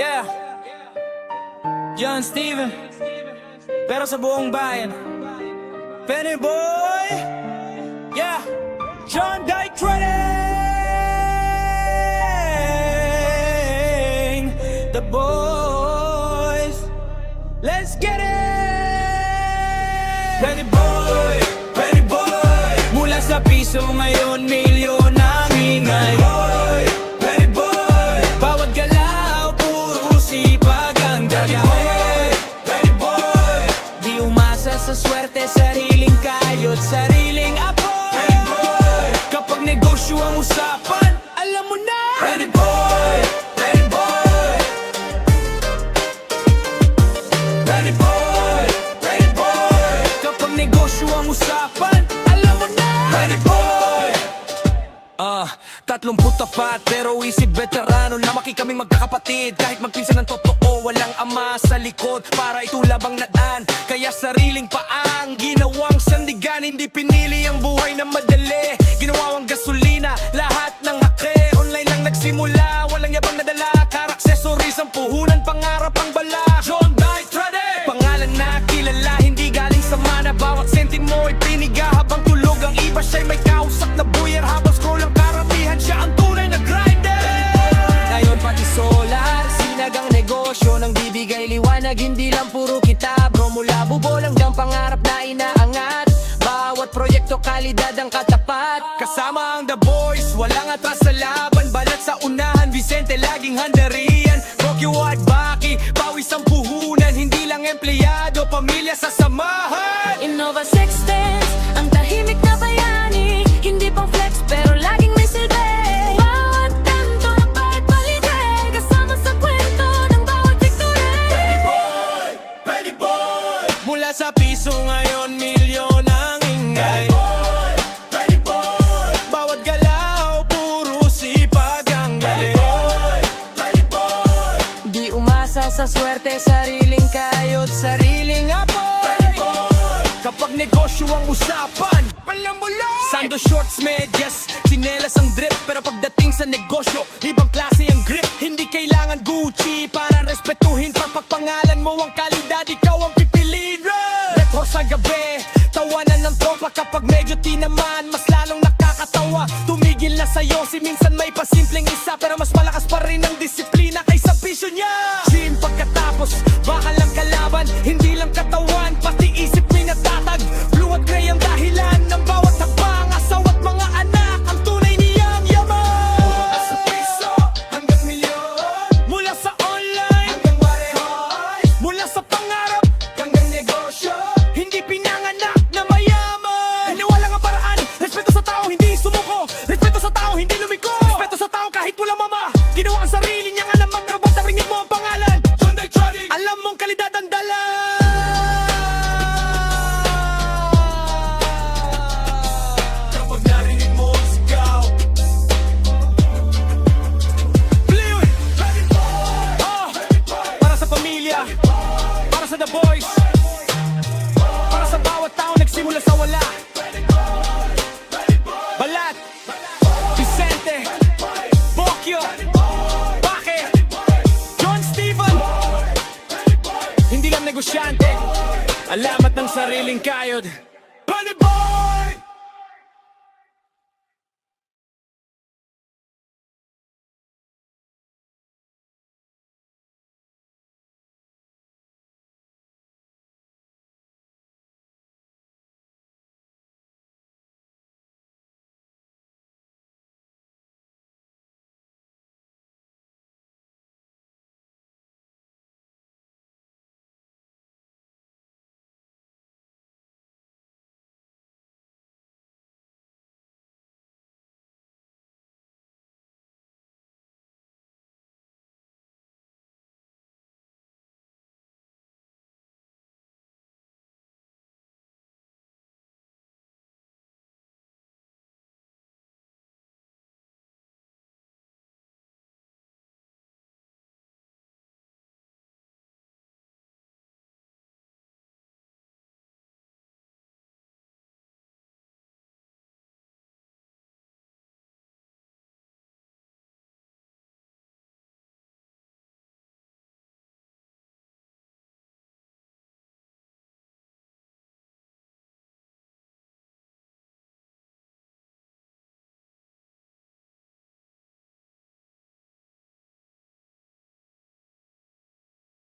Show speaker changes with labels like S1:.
S1: Yeah, John Steven, pero sa buong bayan. Penny Boy, yeah, John Dyke Trading, the boys, let's get it. Penny Boy, mula sa piso ngayon milyon ang ingay. Penny Boy, bawat galaw puro sipag ang dala. Penny Boy, di umasa sa swerte, sariling kayod, sariling apoy. Penny Boy, kapag negosyo ang usapan, alam mo na. Penny Boy, Penny Boy, Penny Boy, Penny Boy, kapag negosyo ang usapan, alam mo na. Penny Boy. 34 pero isip veterano, lamaki kaming magkakapatid. Kahit magpinsan ng totoo, walang ama sa likod para itulabang nadaan. Kaya sariling paang ginawang sandigan, hindi pinili ang buhay na madali. Ginawang gasolina, lahat ng hake. Online lang nagsimula, walang yabang nadala. Car accessories ang puhunan, pangarap ang bala. John Dyke Trading, pangalan na kilala, hindi galing sa mana. Bawat sentimo ay piniga habang tulog ang iba. Siya'y may kausap na buyer habang scroll ang karamihan. Siya ang tunay na grinder. Ngayon pati solar, sinagang negosyo nang bibigay liwanag, hindi lang puro kitabro. Mula bubol hanggang pangarap na inaangat, bawat proyekto kalidad ang katapat. Kasama ang The Boys, walang atras sa laban. Balat sa unahan, Vicente laging handarian. Tokyo at Baki, pawis ang puhunan. Hindi lang empleyado, pamilya sa samahan.
S2: Innova Sextens, ang tahimik na bayani. Hindi pang flex pero laging may silbi. Bawat kanto ng bawat paligid, kasama sa kwento ng bawat victory.
S1: Penny Boy, Penny Boy, mula sa piso ngayon milyon ang ingay. Penny Boy, bawat galaw puro sipag ang galing. Penny Boy,
S2: Di umasa sa swerte, sariling kayod, sariling apoy.
S1: Penny Boy, kapag negosyo ang usapan, alam mo lang. Sando shorts, medyas, sinelas ang drip. Pero pagdating sa negosyo, ibang klase ang grip. Hindi kailangan Gucci para respetuhin. Pagpangalan mo ang kalidad, ikaw ang pipiliin. Reto sa gabi, tawanan ng tropa. Kapag medyo tinaman, mas lalong nakakatawa. Tumigil na sa'yo, si minsan may pasimpleng isa. Pero mas malakas pa rin ang disiplina kaysa bisyo niya. Gym pagkatapos, baka lang kalaban. Hindi lang katawan, pati isip may natatag. Blue at gray ang dahilan ng bawat habang. Asawa't mga anak, ang tunay niyang yaman. Mula sa piso hanggang milyon, mula sa online hanggang warehoy, mula sa pangarap hanggang negosyo, hindi pinanganak na mayaman. Iniwalang ang paraan, respeto sa tao, hindi sumuko. Respeto sa tao, hindi lumiko. Respeto sa tao kahit wala mama. Ginawa ang sarili niyang alam, magtrabaho, narinig mo ang pangalan. John Dyke Trading, alam mong kalidad ang dala. Kapag narinig mo ang sigaw, Bliwi! Para sa pamilya, para sa The Boys, para sa bawat tao nagsimula sa wala. Balat, Vicente, Bokyo, Bake, John Steven. Hindi lang negosyante, alamat ng sariling kayod.